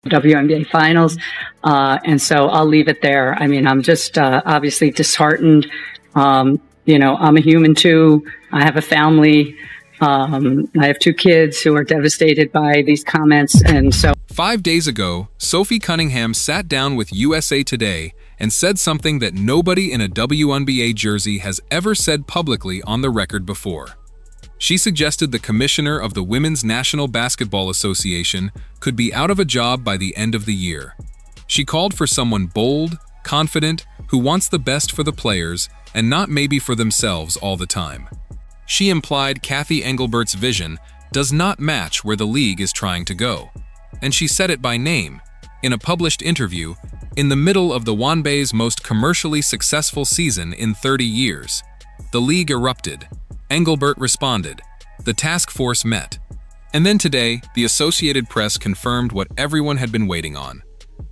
WNBA finals. And so I'll leave it there. I mean, I'm just obviously disheartened. I'm a human too. I have a family. I have 2 kids who are devastated by these comments. And so 5 days ago, Sophie Cunningham sat down with USA Today and said something that nobody in a WNBA jersey has ever said publicly on the record before. She suggested the commissioner of the Women's National Basketball Association could be out of a job by the end of the year. She called for someone bold, confident, who wants the best for the players and not maybe for themselves all the time. She implied Cathy Engelbert's vision does not match where the league is trying to go. And she said it by name. In a published interview, in the middle of the WNBA's most commercially successful season in 30 years, the league erupted. Engelbert responded. The task force met. And then today, the Associated Press confirmed what everyone had been waiting on.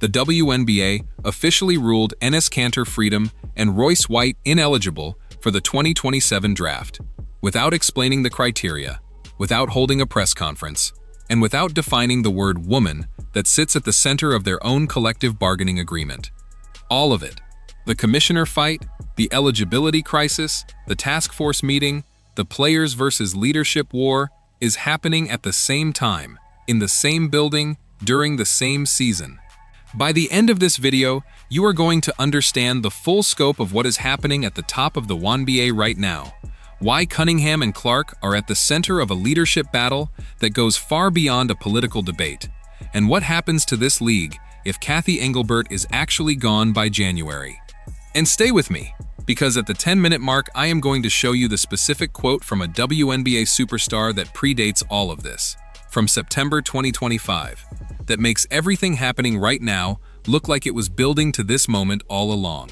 The WNBA officially ruled Enes Kanter Freedom and Royce White ineligible for the 2027 draft, without explaining the criteria, without holding a press conference, and without defining the word woman that sits at the center of their own collective bargaining agreement. All of it. The commissioner fight, the eligibility crisis, the task force meeting, the players versus leadership war is happening at the same time, in the same building, during the same season. By the end of this video, you are going to understand the full scope of what is happening at the top of the WNBA right now, why Cunningham and Clark are at the center of a leadership battle that goes far beyond a political debate, and what happens to this league if Cathy Engelbert is actually gone by January. And stay with me, because at the 10-minute mark, I am going to show you the specific quote from a WNBA superstar that predates all of this, from September 2025, that makes everything happening right now look like it was building to this moment all along.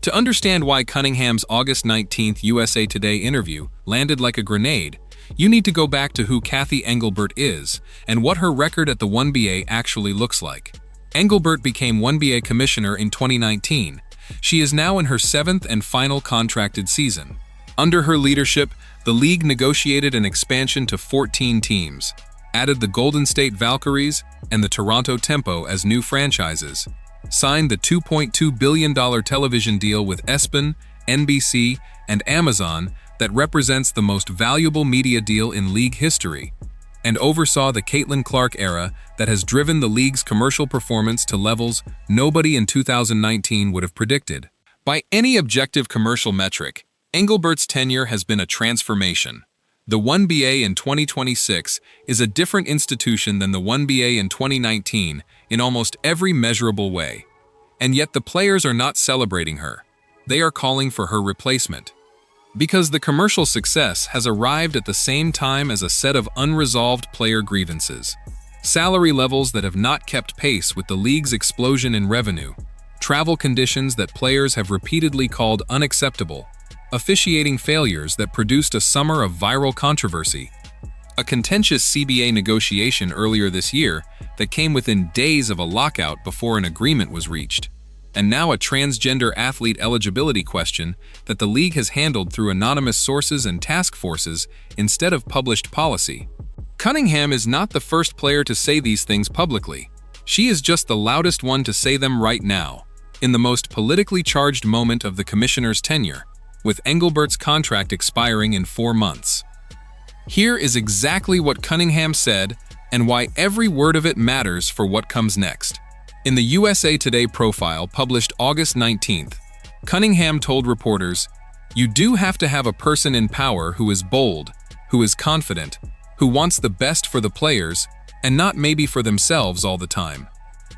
To understand why Cunningham's August 19th USA Today interview landed like a grenade, you need to go back to who Cathy Engelbert is and what her record at the WNBA actually looks like. Engelbert became WNBA commissioner in 2019. She is now in her 7th and final contracted season. Under her leadership, the league negotiated an expansion to 14 teams, added the Golden State Valkyries and the Toronto Tempo as new franchises, signed the $2.2 billion television deal with ESPN, NBC, and Amazon that represents the most valuable media deal in league history, and oversaw the Caitlin Clark era that has driven the league's commercial performance to levels nobody in 2019 would have predicted. By any objective commercial metric, Engelbert's tenure has been a transformation. The WNBA in 2026 is a different institution than the WNBA in 2019 in almost every measurable way. And yet the players are not celebrating her. They are calling for her replacement. Because the commercial success has arrived at the same time as a set of unresolved player grievances. Salary levels that have not kept pace with the league's explosion in revenue, travel conditions that players have repeatedly called unacceptable, officiating failures that produced a summer of viral controversy, a contentious CBA negotiation earlier this year that came within days of a lockout before an agreement was reached, and now a transgender athlete eligibility question that the league has handled through anonymous sources and task forces instead of published policy. Cunningham is not the first player to say these things publicly. She is just the loudest one to say them right now, in the most politically charged moment of the commissioner's tenure, with Engelbert's contract expiring in 4 months. Here is exactly what Cunningham said and why every word of it matters for what comes next. In the USA Today profile published August 19th, Cunningham told reporters, "You do have to have a person in power who is bold, who is confident, who wants the best for the players, and not maybe for themselves all the time."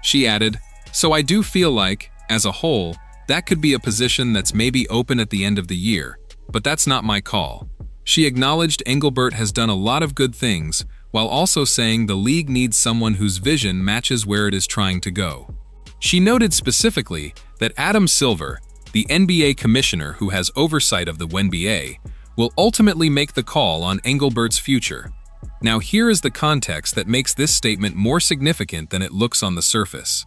She added, "So I do feel like, as a whole, that could be a position that's maybe open at the end of the year, but that's not my call." She acknowledged Engelbert has done a lot of good things, while also saying the league needs someone whose vision matches where it is trying to go. She noted specifically that Adam Silver, the NBA commissioner who has oversight of the WNBA, will ultimately make the call on Engelbert's future. Now here is the context that makes this statement more significant than it looks on the surface.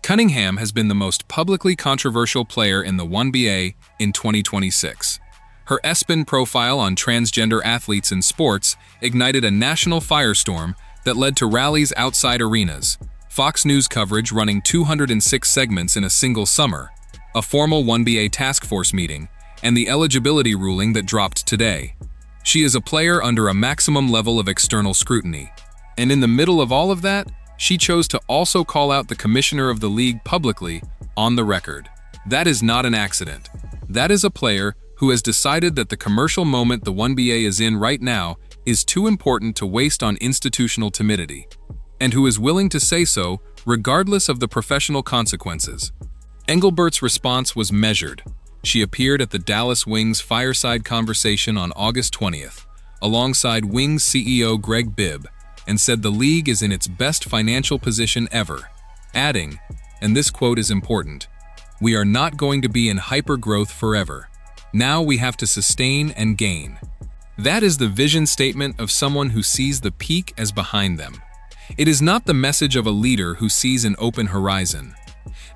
Cunningham has been the most publicly controversial player in the WNBA in 2026. Her ESPN profile on transgender athletes in sports ignited a national firestorm that led to rallies outside arenas, Fox News coverage running 206 segments in a single summer, a formal WNBA task force meeting, and the eligibility ruling that dropped today. She is a player under a maximum level of external scrutiny. And in the middle of all of that, she chose to also call out the commissioner of the league publicly, on the record. That is not an accident. That is a player who has decided that the commercial moment the WNBA is in right now is too important to waste on institutional timidity, and who is willing to say so regardless of the professional consequences. Engelbert's response was measured. She appeared at the Dallas Wings fireside conversation on August 20th, alongside Wings CEO Greg Bibb, and said the league is in its best financial position ever, adding, and this quote is important, "We are not going to be in hyper-growth forever. Now we have to sustain and gain." That is the vision statement of someone who sees the peak as behind them. It is not the message of a leader who sees an open horizon.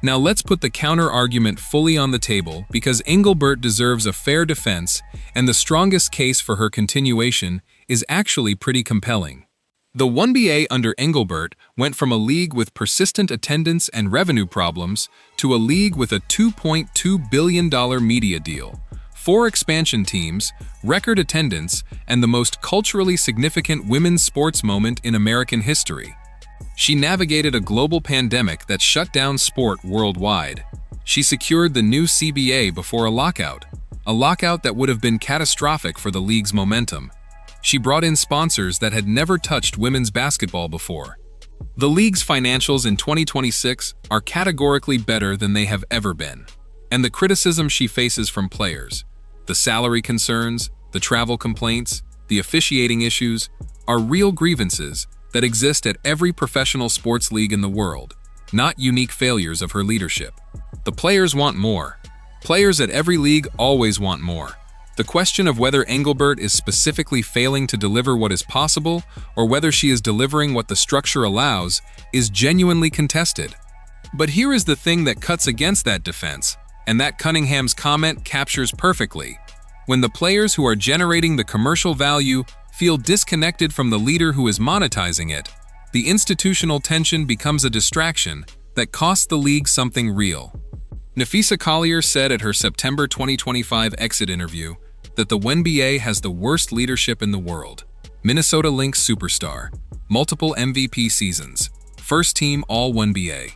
Now let's put the counter-argument fully on the table because Engelbert deserves a fair defense, and the strongest case for her continuation is actually pretty compelling. The WNBA under Engelbert went from a league with persistent attendance and revenue problems to a league with a $2.2 billion media deal, 4 expansion teams, record attendance, and the most culturally significant women's sports moment in American history. She navigated a global pandemic that shut down sport worldwide. She secured the new CBA before a lockout that would have been catastrophic for the league's momentum. She brought in sponsors that had never touched women's basketball before. The league's financials in 2026 are categorically better than they have ever been. And the criticism she faces from players, the salary concerns, the travel complaints, the officiating issues, are real grievances that exist at every professional sports league in the world, not unique failures of her leadership. The players want more. Players at every league always want more. The question of whether Engelbert is specifically failing to deliver what is possible or whether she is delivering what the structure allows is genuinely contested. But here is the thing that cuts against that defense, and that Cunningham's comment captures perfectly. When the players who are generating the commercial value feel disconnected from the leader who is monetizing it, the institutional tension becomes a distraction that costs the league something real. Napheesa Collier said at her September 2025 exit interview that the WNBA has the worst leadership in the world. Minnesota Lynx superstar, multiple MVP seasons, first team All-WNBA.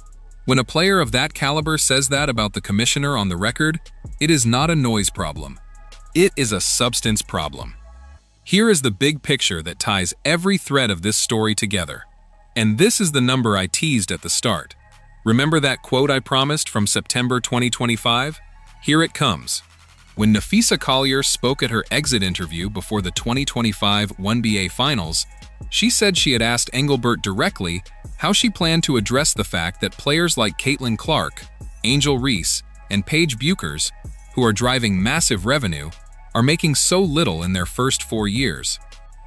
When a player of that caliber says that about the commissioner on the record, it is not a noise problem. It is a substance problem. Here is the big picture that ties every thread of this story together. And this is the number I teased at the start. Remember that quote I promised from September 2025? Here it comes. When Napheesa Collier spoke at her exit interview before the 2025 WNBA Finals, she said she had asked Engelbert directly how she planned to address the fact that players like Caitlin Clark, Angel Reese, and Paige Buchers, who are driving massive revenue, are making so little in their first 4 years.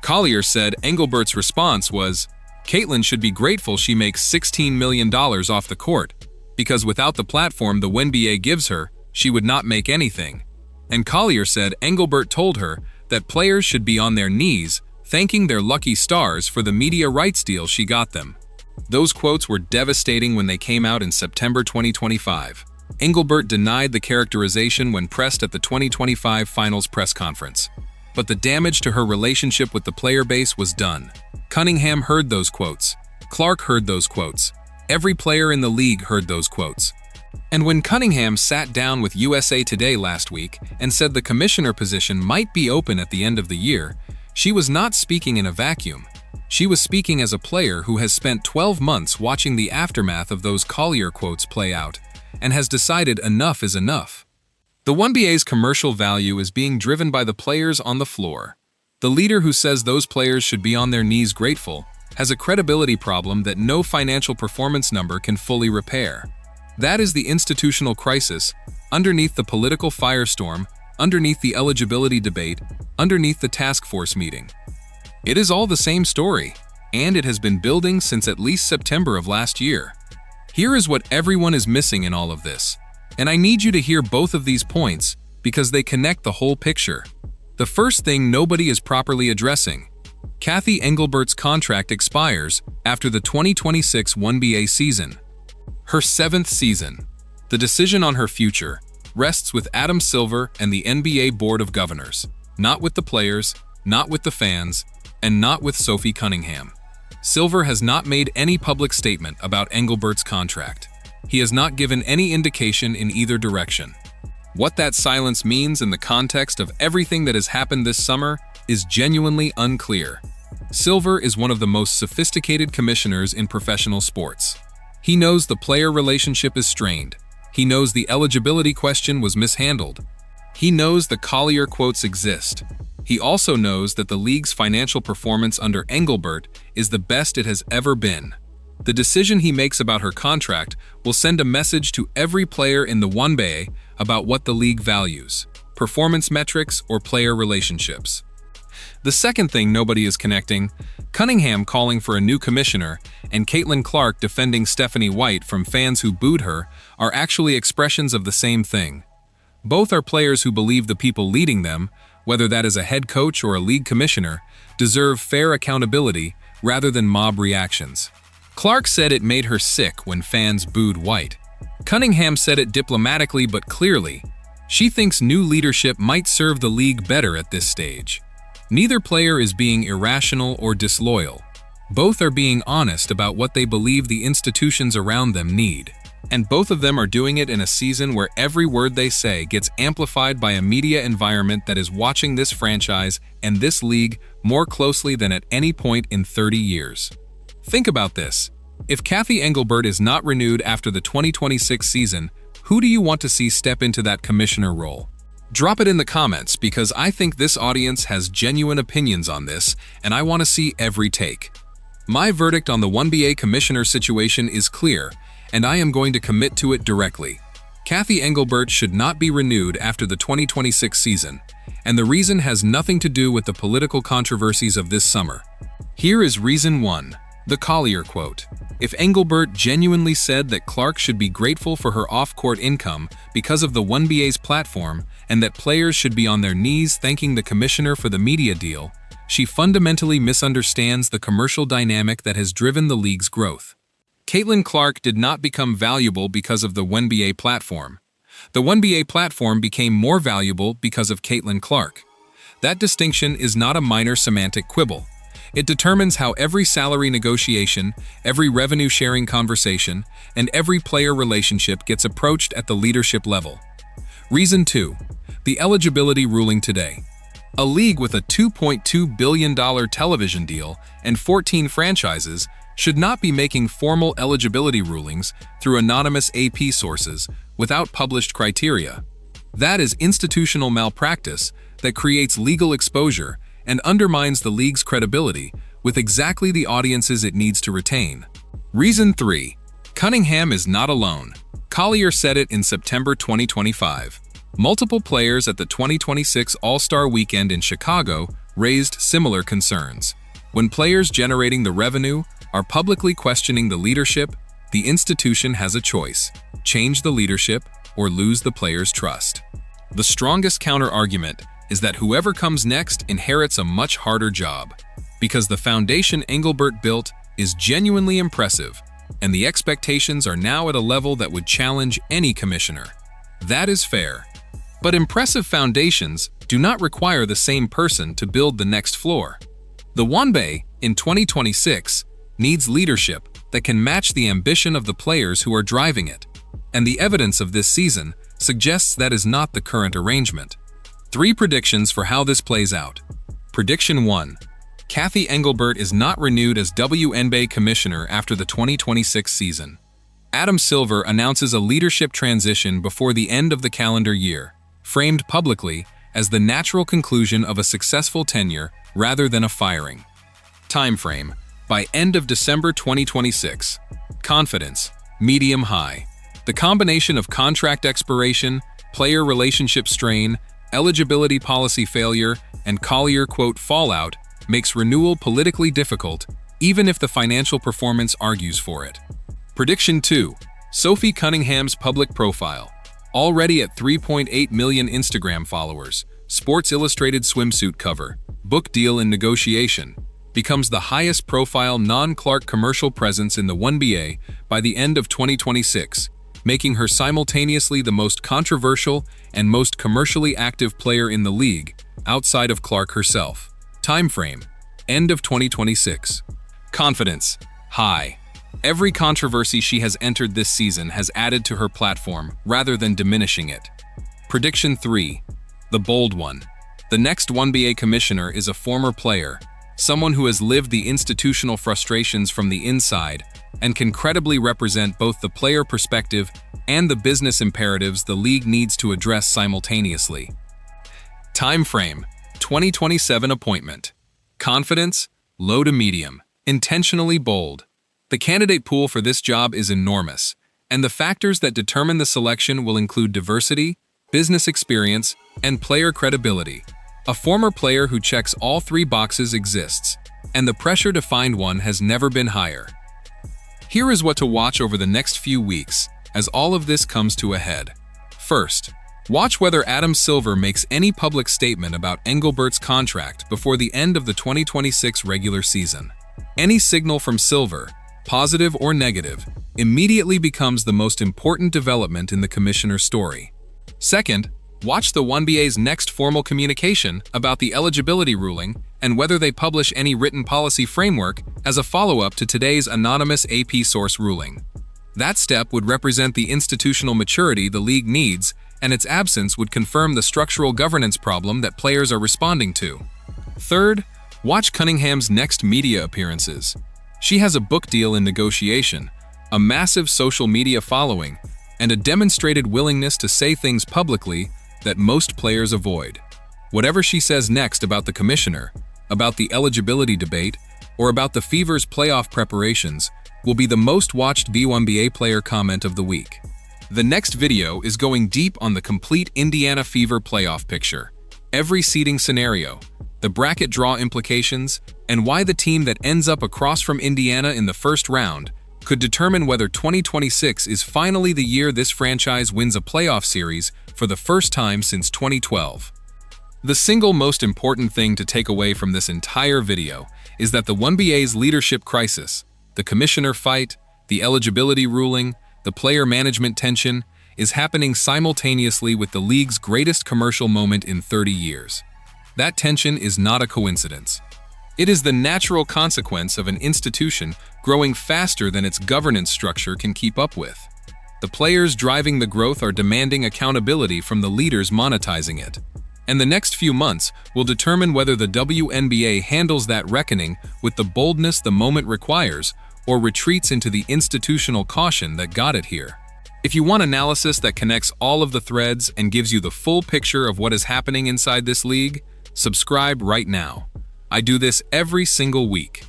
Collier said Engelbert's response was, "Caitlin should be grateful she makes $16 million off the court, because without the platform the WNBA gives her, she would not make anything." And Collier said Engelbert told her that players should be on their knees thanking their lucky stars for the media rights deal she got them. Those quotes were devastating when they came out in September 2025. Engelbert denied the characterization when pressed at the 2025 Finals press conference. But the damage to her relationship with the player base was done. Cunningham heard those quotes. Clark heard those quotes. Every player in the league heard those quotes. And when Cunningham sat down with USA Today last week and said the commissioner position might be open at the end of the year, she was not speaking in a vacuum. She was speaking as a player who has spent 12 months watching the aftermath of those Collier quotes play out and has decided enough is enough. The WNBA's commercial value is being driven by the players on the floor. The leader who says those players should be on their knees grateful has a credibility problem that no financial performance number can fully repair. That is the institutional crisis, underneath the political firestorm, underneath the eligibility debate, underneath the task force meeting. It is all the same story, and it has been building since at least September of last year. Here is what everyone is missing in all of this, and I need you to hear both of these points because they connect the whole picture. The first thing nobody is properly addressing: Kathy Engelbert's contract expires after the 2026 WNBA season. Her 7th season. The decision on her future rests with Adam Silver and the NBA Board of Governors, not with the players, not with the fans, and not with Sophie Cunningham. Silver has not made any public statement about Engelbert's contract. He has not given any indication in either direction. What that silence means in the context of everything that has happened this summer is genuinely unclear. Silver is one of the most sophisticated commissioners in professional sports. He knows the player relationship is strained. He knows the eligibility question was mishandled. He knows the Collier quotes exist. He also knows that the league's financial performance under Engelbert is the best it has ever been. The decision he makes about her contract will send a message to every player in the WNBA about what the league values: performance metrics or player relationships. The second thing nobody is connecting, Cunningham calling for a new commissioner and Caitlin Clark defending Stephanie White from fans who booed her, are actually expressions of the same thing. Both are players who believe the people leading them, whether that is a head coach or a league commissioner, deserve fair accountability rather than mob reactions. Clark said it made her sick when fans booed White. Cunningham said it diplomatically but clearly. She thinks new leadership might serve the league better at this stage. Neither player is being irrational or disloyal. Both are being honest about what they believe the institutions around them need. And both of them are doing it in a season where every word they say gets amplified by a media environment that is watching this franchise and this league more closely than at any point in 30 years. Think about this. If Kathy Engelbert is not renewed after the 2026 season, who do you want to see step into that commissioner role? Drop it in the comments because I think this audience has genuine opinions on this and I want to see every take. My verdict on the WNBA commissioner situation is clear, and I am going to commit to it directly. Kathy Engelbert should not be renewed after the 2026 season, and the reason has nothing to do with the political controversies of this summer. Here is reason 1, the Collier quote. If Engelbert genuinely said that Clark should be grateful for her off-court income because of the WNBA's platform and that players should be on their knees thanking the commissioner for the media deal, she fundamentally misunderstands the commercial dynamic that has driven the league's growth. Caitlin Clark did not become valuable because of the WNBA platform. The WNBA platform became more valuable because of Caitlin Clark. That distinction is not a minor semantic quibble. It determines how every salary negotiation, every revenue-sharing conversation, and every player relationship gets approached at the leadership level. Reason 2. The eligibility ruling today. A league with a $2.2 billion television deal and 14 franchises should not be making formal eligibility rulings through anonymous AP sources without published criteria. That is institutional malpractice that creates legal exposure and undermines the league's credibility with exactly the audiences it needs to retain. Reason 3. Cunningham is not alone. Collier said it in September 2025. Multiple players at the 2026 All-Star Weekend in Chicago raised similar concerns. When players generating the revenue are publicly questioning the leadership, the institution has a choice: change the leadership or lose the players' trust. The strongest counter-argument is that whoever comes next inherits a much harder job, because the foundation Engelbert built is genuinely impressive, and the expectations are now at a level that would challenge any commissioner. That is fair. But impressive foundations do not require the same person to build the next floor. The WNBA, in 2026, needs leadership that can match the ambition of the players who are driving it, and the evidence of this season suggests that is not the current arrangement. 3 predictions for how this plays out. Prediction 1. Kathy Engelbert is not renewed as WNBA commissioner after the 2026 season. Adam Silver announces a leadership transition before the end of the calendar year, framed publicly as the natural conclusion of a successful tenure rather than a firing. Time frame: by end of December 2026. Confidence: medium high. The combination of contract expiration, player relationship strain, eligibility policy failure, and Collier quote fallout makes renewal politically difficult, even if the financial performance argues for it. Prediction 2. Sophie Cunningham's public profile. Already at 3.8 million Instagram followers, Sports Illustrated swimsuit cover, book deal in negotiation. becomes the highest-profile non-Clark commercial presence in the WNBA by the end of 2026, making her simultaneously the most controversial and most commercially active player in the league, outside of Clark herself. Time frame: end of 2026. Confidence: high. Every controversy she has entered this season has added to her platform rather than diminishing it. Prediction 3. The bold one. The next WNBA commissioner is a former player, someone who has lived the institutional frustrations from the inside and can credibly represent both the player perspective and the business imperatives the league needs to address simultaneously. Time frame: 2027 appointment. Confidence: low to medium. Intentionally bold. The candidate pool for this job is enormous, and the factors that determine the selection will include diversity, business experience, and player credibility. A former player who checks all three boxes exists, and the pressure to find one has never been higher. Here is what to watch over the next few weeks as all of this comes to a head. First, watch whether Adam Silver makes any public statement about Engelbert's contract before the end of the 2026 regular season. Any signal from Silver, positive or negative, immediately becomes the most important development in the commissioner's story. Second, watch the WNBA's next formal communication about the eligibility ruling and whether they publish any written policy framework as a follow-up to today's anonymous AP source ruling. That step would represent the institutional maturity the league needs, and its absence would confirm the structural governance problem that players are responding to. Third, watch Cunningham's next media appearances. She has a book deal in negotiation, a massive social media following, and a demonstrated willingness to say things publicly that most players avoid. Whatever she says next about the commissioner, about the eligibility debate, or about the Fever's playoff preparations will be the most watched WNBA player comment of the week. The next video is going deep on the complete Indiana Fever playoff picture, every seeding scenario, the bracket draw implications, and why the team that ends up across from Indiana in the first round could determine whether 2026 is finally the year this franchise wins a playoff series for the first time since 2012. The single most important thing to take away from this entire video is that the WNBA's leadership crisis, the commissioner fight, the eligibility ruling, the player management tension, is happening simultaneously with the league's greatest commercial moment in 30 years. That tension is not a coincidence. It is the natural consequence of an institution growing faster than its governance structure can keep up with. The players driving the growth are demanding accountability from the leaders monetizing it. And the next few months will determine whether the WNBA handles that reckoning with the boldness the moment requires or retreats into the institutional caution that got it here. If you want analysis that connects all of the threads and gives you the full picture of what is happening inside this league, subscribe right now. I do this every single week.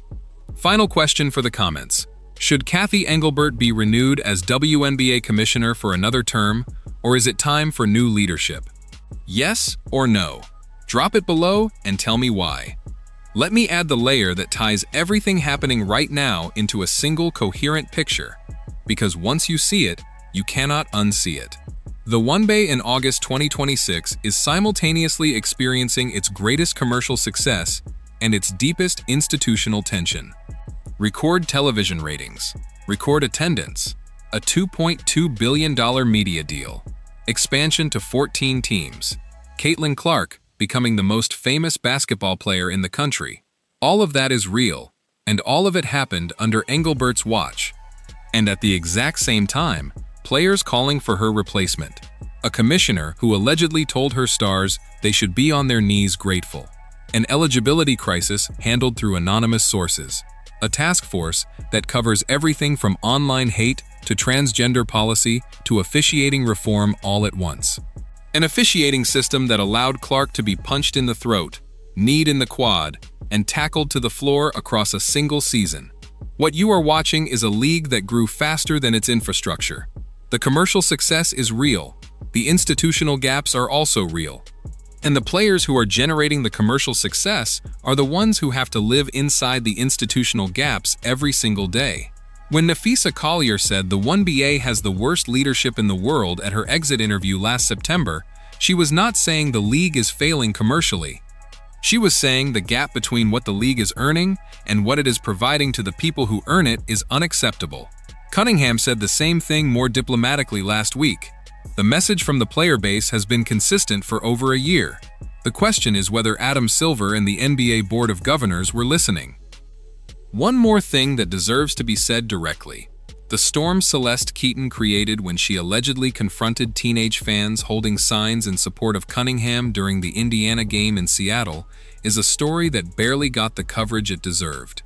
Final question for the comments. Should Cathy Engelbert be renewed as WNBA commissioner for another term, or is it time for new leadership? Yes or no? Drop it below and tell me why. Let me add the layer that ties everything happening right now into a single coherent picture, because once you see it, you cannot unsee it. The WNBA in August 2026 is simultaneously experiencing its greatest commercial success and its deepest institutional tension. Record television ratings, record attendance, a $2.2 billion media deal, expansion to 14 teams, Caitlin Clark becoming the most famous basketball player in the country. All of that is real, and all of it happened under Engelbert's watch. And at the exact same time, players calling for her replacement. A commissioner who allegedly told her stars they should be on their knees grateful. An eligibility crisis handled through anonymous sources. A task force that covers everything from online hate to transgender policy to officiating reform all at once. An officiating system that allowed Clark to be punched in the throat, kneed in the quad, and tackled to the floor across a single season. What you are watching is a league that grew faster than its infrastructure. The commercial success is real. The institutional gaps are also real. And the players who are generating the commercial success are the ones who have to live inside the institutional gaps every single day. When Napheesa Collier said the WNBA has the worst leadership in the world at her exit interview last September, she was not saying the league is failing commercially. She was saying the gap between what the league is earning and what it is providing to the people who earn it is unacceptable. Cunningham said the same thing more diplomatically last week. The message from the player base has been consistent for over a year. The question is whether Adam Silver and the NBA Board of Governors were listening. One more thing that deserves to be said directly. The storm Celeste Keaton created when she allegedly confronted teenage fans holding signs in support of Cunningham during the Indiana game in Seattle is a story that barely got the coverage it deserved.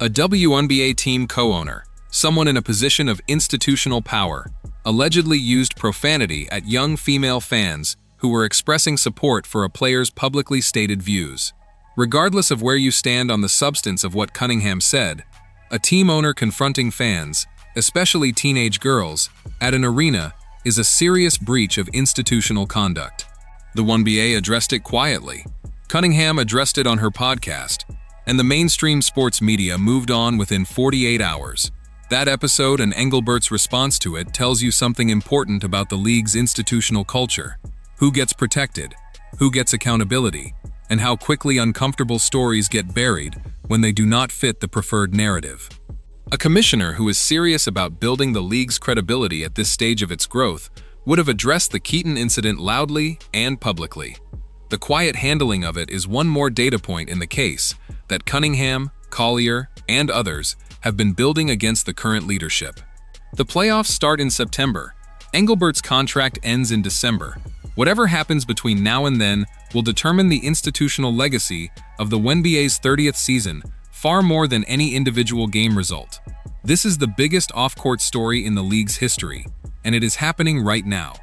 A WNBA team co-owner, someone in a position of institutional power, allegedly used profanity at young female fans who were expressing support for a player's publicly stated views. Regardless of where you stand on the substance of what Cunningham said, a team owner confronting fans, especially teenage girls, at an arena is a serious breach of institutional conduct. The WNBA addressed it quietly. Cunningham addressed it on her podcast, and the mainstream sports media moved on within 48 hours. That episode and Engelbert's response to it tells you something important about the league's institutional culture. Who gets protected, who gets accountability, and how quickly uncomfortable stories get buried when they do not fit the preferred narrative. A commissioner who is serious about building the league's credibility at this stage of its growth would have addressed the Keaton incident loudly and publicly. The quiet handling of it is one more data point in the case that Cunningham, Collier, and others have been building against the current leadership. The playoffs start in September. Engelbert's contract ends in December. Whatever happens between now and then will determine the institutional legacy of the WNBA's 30th season far more than any individual game result. This is the biggest off-court story in the league's history, and it is happening right now.